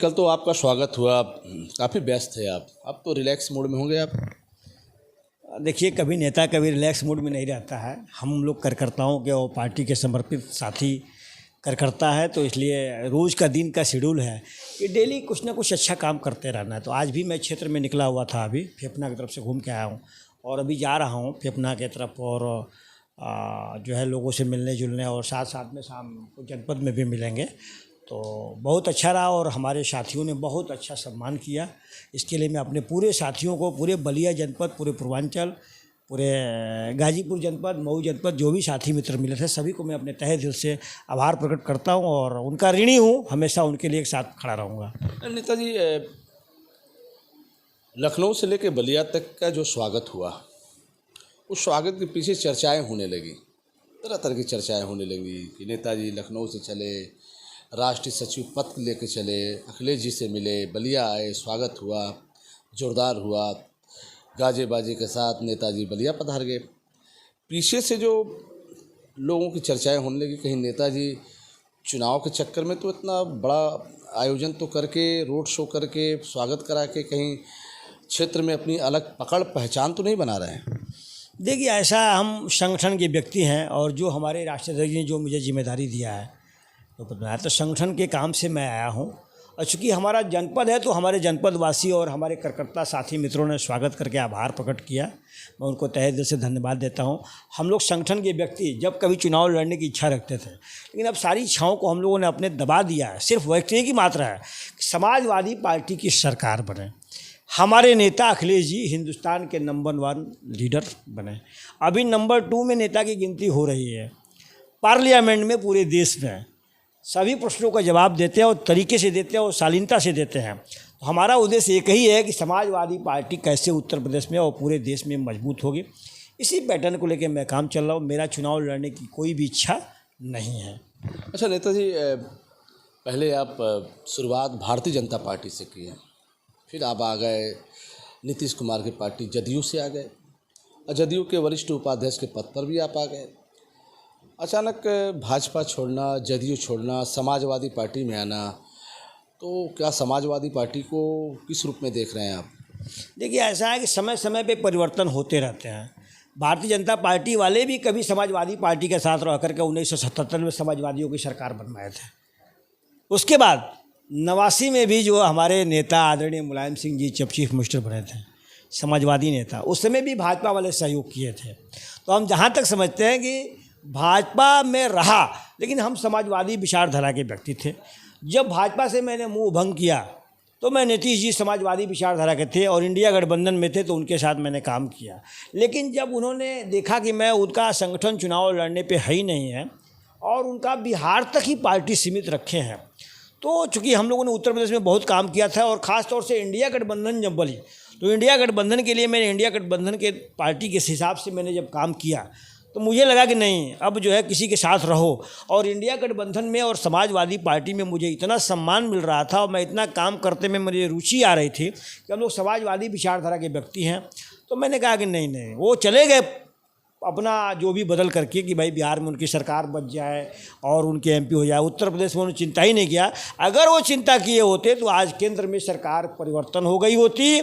कल तो आपका स्वागत हुआ, काफ़ी व्यस्त थे आप। अब तो रिलैक्स मूड में होंगे आप। देखिए, कभी नेता कभी रिलैक्स मूड में नहीं रहता है। हम लोग कार्यकर्ताओं के और पार्टी के समर्पित साथी कार्यकर्ता है, तो इसलिए रोज़ का दिन का शेड्यूल है कि डेली कुछ ना कुछ अच्छा काम करते रहना है। तो आज भी मैं क्षेत्र में निकला हुआ था, अभी फेफना की तरफ से घूम के आया हूँ और अभी जा रहा हूँ फेफना की तरफ। और जो है लोगों से मिलने जुलने और साथ साथ में शाम को जनपद में भी मिलेंगे। तो बहुत अच्छा रहा और हमारे साथियों ने बहुत अच्छा सम्मान किया। इसके लिए मैं अपने पूरे साथियों को, पूरे बलिया जनपद, पूरे पूर्वांचल, पूरे गाजीपुर जनपद, मऊ जनपद, जो भी साथी मित्र मिले थे, सभी को मैं अपने तहे दिल से आभार प्रकट करता हूं और उनका ऋणी हूं। हमेशा उनके लिए एक साथ खड़ा रहूँगा। नेताजी, लखनऊ से लेकर बलिया तक का जो स्वागत हुआ, उस स्वागत के पीछे चर्चाएं होने लगी, तरह तरह की चर्चाएं होने लगी कि नेताजी लखनऊ से चले, राष्ट्रीय सचिव पद लेके चले, अखिलेश जी से मिले, बलिया आए, स्वागत हुआ, जोरदार हुआ, गाजे बाजे के साथ नेताजी बलिया पधार गए। पीछे से जो लोगों की चर्चाएं होने लगी, कहीं नेताजी चुनाव के चक्कर में तो इतना बड़ा आयोजन तो करके, रोड शो करके, स्वागत करा के कहीं क्षेत्र में अपनी अलग पकड़ पहचान तो नहीं बना रहे हैं। देखिए, ऐसा हम संगठन के व्यक्ति हैं और जो हमारे राष्ट्रीय अध्यक्ष ने जो मुझे जिम्मेदारी दिया है तो संगठन के काम से मैं आया हूँ। और चूँकि हमारा जनपद है तो हमारे जनपदवासी और हमारे कार्यकर्ता साथी मित्रों ने स्वागत करके आभार प्रकट किया। मैं उनको तहे दिल से धन्यवाद देता हूँ। हम लोग संगठन के व्यक्ति जब कभी चुनाव लड़ने की इच्छा रखते थे, लेकिन अब सारी इच्छाओं को हम लोगों ने अपने दबा दिया है। सिर्फ व्यक्ति की मात्रा है कि समाजवादी पार्टी की सरकार बने, हमारे नेता अखिलेश जी हिंदुस्तान के नंबर 1 लीडर बने। अभी नंबर 2 में नेता की गिनती हो रही है। पार्लियामेंट में पूरे देश में सभी प्रश्नों का जवाब देते हैं और तरीके से देते हैं और शालीनता से देते हैं। तो हमारा उद्देश्य एक ही है कि समाजवादी पार्टी कैसे उत्तर प्रदेश में और पूरे देश में मजबूत होगी। इसी पैटर्न को लेकर मैं काम चल रहा हूँ। मेरा चुनाव लड़ने की कोई भी इच्छा नहीं है। अच्छा नेताजी, पहले आप शुरुआत भारतीय जनता पार्टी से की है, फिर आप आ गए नीतीश कुमार की पार्टी जदयू से आ गए और जदयू के वरिष्ठ उपाध्यक्ष के पद पर भी आप आ गए। अचानक भाजपा छोड़ना, जदयू छोड़ना, समाजवादी पार्टी में आना, तो क्या समाजवादी पार्टी को किस रूप में देख रहे हैं आप? देखिए, ऐसा है कि समय समय पे परिवर्तन होते रहते हैं। भारतीय जनता पार्टी वाले भी कभी समाजवादी पार्टी के साथ रह करके 1977 में समाजवादियों की सरकार बनवाए थे। उसके बाद 89 में भी जो हमारे नेता आदरणीय मुलायम सिंह जी जब चीफ मिनिस्टर बने थे, समाजवादी नेता, उस समय भी भाजपा वाले सहयोग किए थे। तो हम जहाँ तक समझते हैं कि भाजपा में रहा, लेकिन हम समाजवादी विचारधारा के व्यक्ति थे। जब भाजपा से मैंने मुंह भंग किया तो मैं नीतीश जी समाजवादी विचारधारा के थे और इंडिया गठबंधन में थे, तो उनके साथ मैंने काम किया। लेकिन जब उन्होंने देखा कि मैं उनका संगठन चुनाव लड़ने पे है ही नहीं है और उनका बिहार तक ही पार्टी सीमित रखे हैं, तो चूँकि हम लोगों ने उत्तर प्रदेश में बहुत काम किया था और ख़ास तौर से इंडिया गठबंधन जब बनी, तो इंडिया गठबंधन के लिए मैंने इंडिया गठबंधन के पार्टी के हिसाब से मैंने जब काम किया, तो मुझे लगा कि नहीं, अब जो है किसी के साथ रहो। और इंडिया गठबंधन में और समाजवादी पार्टी में मुझे इतना सम्मान मिल रहा था और मैं इतना काम करते में मुझे रुचि आ रही थी कि हम लोग समाजवादी विचारधारा के व्यक्ति हैं। तो मैंने कहा कि नहीं, वो चले गए अपना जो भी बदल करके कि भाई बिहार में उनकी सरकार बच जाए और उनके एमपी हो जाए। उत्तर प्रदेश में उन्होंने चिंता ही नहीं किया। अगर वो चिंता किए होते तो आज केंद्र में सरकार परिवर्तन हो गई होती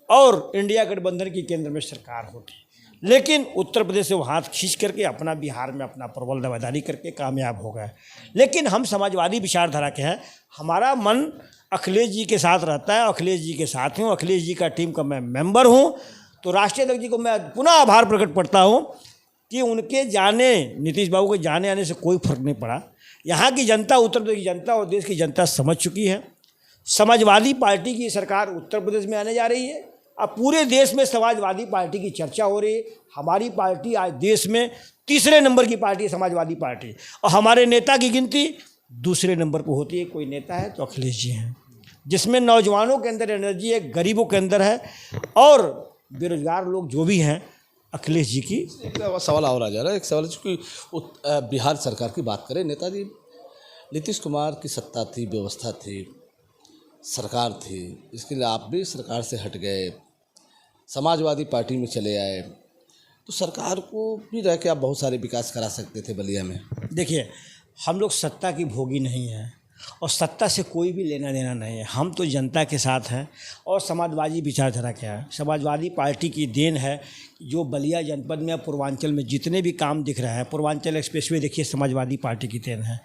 और इंडिया गठबंधन की केंद्र में सरकार होती। लेकिन उत्तर प्रदेश से वो हाथ खींच करके अपना बिहार में अपना प्रबल दावेदारी करके कामयाब हो गए। लेकिन हम समाजवादी विचारधारा के हैं, हमारा मन अखिलेश जी के साथ रहता है, अखिलेश जी के साथ हूँ, अखिलेश जी का टीम का मैं मेंबर हूँ। तो राष्ट्रीय अध्यक्ष जी को मैं पुनः आभार प्रकट करता हूँ कि उनके जाने, नीतीश बाबू के जाने आने से कोई फर्क नहीं पड़ा। यहाँ की जनता, उत्तर प्रदेश की जनता और देश की जनता समझ चुकी है। समाजवादी पार्टी की सरकार उत्तर प्रदेश में आने जा रही है। अब पूरे देश में समाजवादी पार्टी की चर्चा हो रही है। हमारी पार्टी आज देश में 3रे नंबर की पार्टी है, समाजवादी पार्टी, और हमारे नेता की गिनती 2रे नंबर पर होती है। कोई नेता है तो अखिलेश जी हैं, जिसमें नौजवानों के अंदर एनर्जी है, गरीबों के अंदर है और बेरोजगार लोग जो भी हैं, अखिलेश जी की। एक सवाल और आ जा रहा है, एक सवाल, चूँकि बिहार सरकार की बात करें, नेताजी नीतीश कुमार की सत्ता थी, व्यवस्था थी, सरकार थी, इसके लिए आप भी सरकार से हट गए, समाजवादी पार्टी में चले आए, तो सरकार को भी रह के आप बहुत सारे विकास करा सकते थे बलिया में। देखिए, हम लोग सत्ता की भोगी नहीं हैं, और सत्ता से कोई भी लेना देना नहीं है। हम तो जनता के साथ हैं। और समाजवादी विचारधारा क्या है? समाजवादी पार्टी की देन है। जो बलिया जनपद में, पूर्वांचल में जितने भी काम दिख रहे हैं, पूर्वांचल एक्सप्रेसवे देखिए समाजवादी पार्टी की देन है।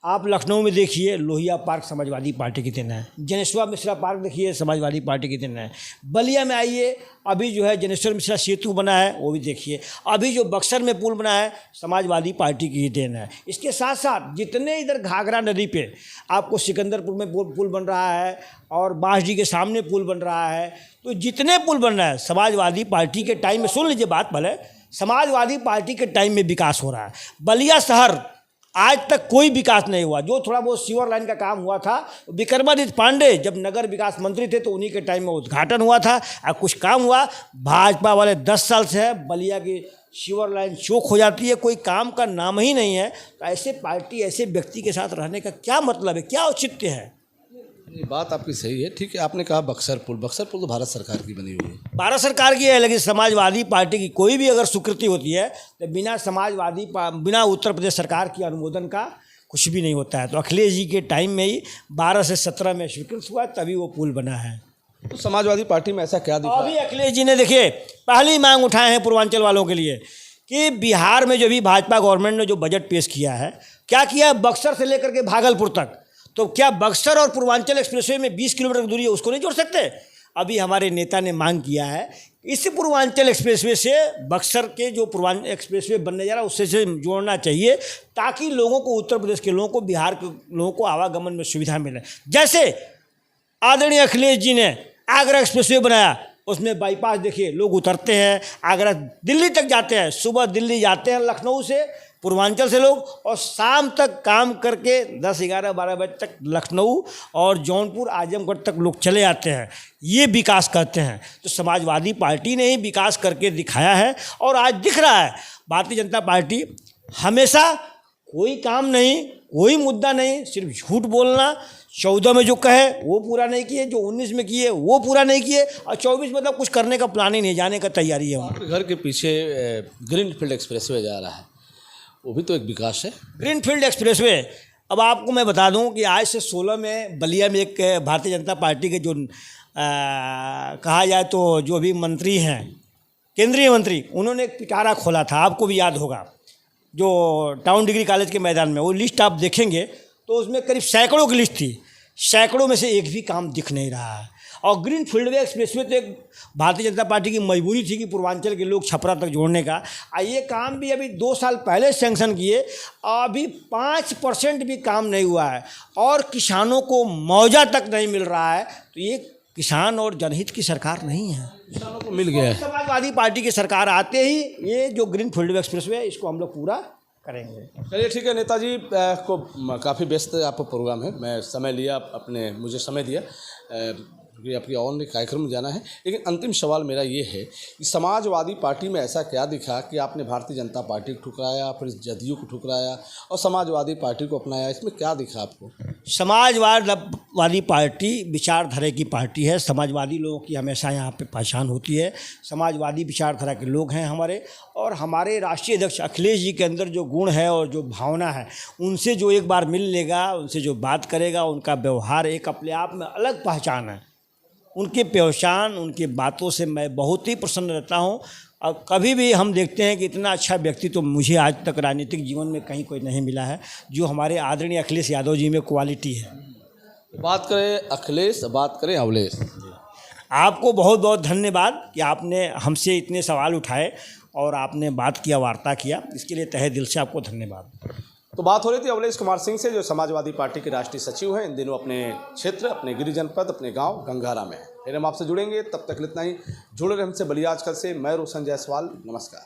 आप लखनऊ में देखिए लोहिया पार्क समाजवादी पार्टी की देन है। जनेश्वर मिश्रा पार्क देखिए समाजवादी पार्टी की देन है। बलिया में आइए, अभी जो है जनेश्वर मिश्रा सेतु बना है वो भी देखिए। अभी जो बक्सर में पुल बना है समाजवादी पार्टी की ही देन है। इसके साथ साथ जितने इधर घाघरा नदी पे आपको सिकंदरपुर में पुल बन रहा है और बांसडी के सामने पुल बन रहा है, तो जितने पुल बन रहा है समाजवादी पार्टी के टाइम में, सुन लीजिए बात भले, समाजवादी पार्टी के टाइम में विकास हो रहा है। बलिया शहर आज तक कोई विकास नहीं हुआ। जो थोड़ा बहुत सीवर लाइन का काम हुआ था, विक्रमादित्य पांडे जब नगर विकास मंत्री थे तो उन्हीं के टाइम में उद्घाटन हुआ था और कुछ काम हुआ। भाजपा वाले 10 साल से है, बलिया की सीवर लाइन चौक हो जाती है, कोई काम का नाम ही नहीं है। तो ऐसे पार्टी, ऐसे व्यक्ति के साथ रहने का क्या मतलब है, क्या औचित्य है? ये बात आपकी सही है, ठीक है। आपने कहा बक्सर पुल तो भारत सरकार की बनी हुई है। भारत सरकार की है, लेकिन समाजवादी पार्टी की कोई भी अगर स्वीकृति होती है तो बिना उत्तर प्रदेश सरकार की अनुमोदन का कुछ भी नहीं होता है। तो अखिलेश जी के टाइम में ही 12 से 17 में स्वीकृत हुआ, तभी वो पुल बना है। तो समाजवादी पार्टी में ऐसा क्या दिखा? अभी अखिलेश जी ने देखिए पहली मांग उठाए हैं पूर्वांचल वालों के लिए कि बिहार में जो भी भाजपा गवर्नमेंट ने जो बजट पेश किया है, क्या किया है, बक्सर से लेकर के भागलपुर तक, तो क्या बक्सर और पूर्वांचल एक्सप्रेसवे में 20 किलोमीटर की दूरी है, उसको नहीं जोड़ सकते? अभी हमारे नेता ने मांग किया है इस पूर्वांचल एक्सप्रेसवे से बक्सर के जो पूर्वांचल एक्सप्रेसवे बनने जा रहा है उससे जोड़ना चाहिए, ताकि लोगों को, उत्तर प्रदेश के लोगों को, बिहार के लोगों को आवागमन में सुविधा मिले। जैसे आदरणीय अखिलेश जी ने आगरा एक्सप्रेसवे बनाया, उसमें बाईपास देखिए, लोग उतरते हैं, आगरा दिल्ली तक जाते हैं, सुबह दिल्ली जाते हैं लखनऊ से, पूर्वांचल से लोग, और शाम तक काम करके 10, 11, 12 बजे तक लखनऊ और जौनपुर, आजमगढ़ तक लोग चले आते हैं। ये विकास कहते हैं। तो समाजवादी पार्टी ने ही विकास करके दिखाया है और आज दिख रहा है। भारतीय जनता पार्टी हमेशा कोई काम नहीं, कोई मुद्दा नहीं, सिर्फ झूठ बोलना। 14 में जो कहे वो पूरा नहीं किए, जो 19 में किए वो पूरा नहीं किए, और 24 मतलब कुछ करने का प्लान ही नहीं, जाने का तैयारी है। आपके घर के पीछे ग्रीनफील्ड एक्सप्रेसवे जा रहा है, वो भी तो एक विकास है। ग्रीनफील्ड एक्सप्रेसवे, अब आपको मैं बता दूं कि आज से 16 में बलिया में एक भारतीय जनता पार्टी के जो कहा जाए तो जो भी मंत्री हैं, केंद्रीय मंत्री, उन्होंने एक पिटारा खोला था, आपको भी याद होगा, जो टाउन डिग्री कॉलेज के मैदान में। वो लिस्ट आप देखेंगे तो उसमें करीब सैकड़ों की लिस्ट थी, सैकड़ों में से एक भी काम दिख नहीं रहा है। और ग्रीन फील्डवे एक्सप्रेसवे तो एक भारतीय जनता पार्टी की मजबूरी थी कि पूर्वांचल के लोग छपरा तक जोड़ने का। ये काम भी अभी 2 साल पहले सैंक्शन किए, अभी 5% भी काम नहीं हुआ है और किसानों को मुआवजा तक नहीं मिल रहा है। तो ये किसान और जनहित की सरकार नहीं है, किसानों को मिल गया है। समाजवादी पार्टी की सरकार आते ही ये जो ग्रीन फील्डवे एक्सप्रेसवे है इसको हम लोग पूरा करेंगे। चलिए ठीक है, नेताजी को काफ़ी व्यस्त आपका प्रोग्राम है, मैं समय लिया, मुझे समय दिया क्योंकि आपकी और भी कार्यक्रम में जाना है। लेकिन अंतिम सवाल मेरा ये है कि समाजवादी पार्टी में ऐसा क्या दिखा कि आपने भारतीय जनता पार्टी को ठुकराया, फिर जदयू को ठुकराया और समाजवादी पार्टी को अपनाया? इसमें क्या दिखा आपको? समाजवादी पार्टी विचारधारा की पार्टी है। समाजवादी लोगों की हमेशा यहाँ पे पहचान होती है। समाजवादी विचारधारा के लोग हैं हमारे, और हमारे राष्ट्रीय अध्यक्ष अखिलेश जी के अंदर जो गुण है और जो भावना है, उनसे जो एक बार मिल लेगा, उनसे जो बात करेगा, उनका व्यवहार एक अपने आप में अलग पहचान है। उनकी पहचान, उनकी बातों से मैं बहुत ही प्रसन्न रहता हूँ। और कभी भी हम देखते हैं कि इतना अच्छा व्यक्ति तो मुझे आज तक राजनीतिक जीवन में कहीं कोई नहीं मिला है, जो हमारे आदरणीय अखिलेश यादव जी में क्वालिटी है। बात करें अखिलेश, बात करें अवलेश। आपको बहुत बहुत धन्यवाद कि आपने हमसे इतने सवाल उठाए और आपने बात किया, वार्ता किया, इसके लिए तहे दिल से आपको धन्यवाद। तो बात हो रही थी अवलेश कुमार सिंह से, जो समाजवादी पार्टी के राष्ट्रीय सचिव हैं। इन दिनों अपने क्षेत्र, अपने गिरि जनपद, अपने गांव गंगारा में है। फिर हम आपसे जुड़ेंगे, तब तक इतना ही। जुड़े रहे हमसे बलिया आजकल से। मैं रोशन जायसवाल, नमस्कार।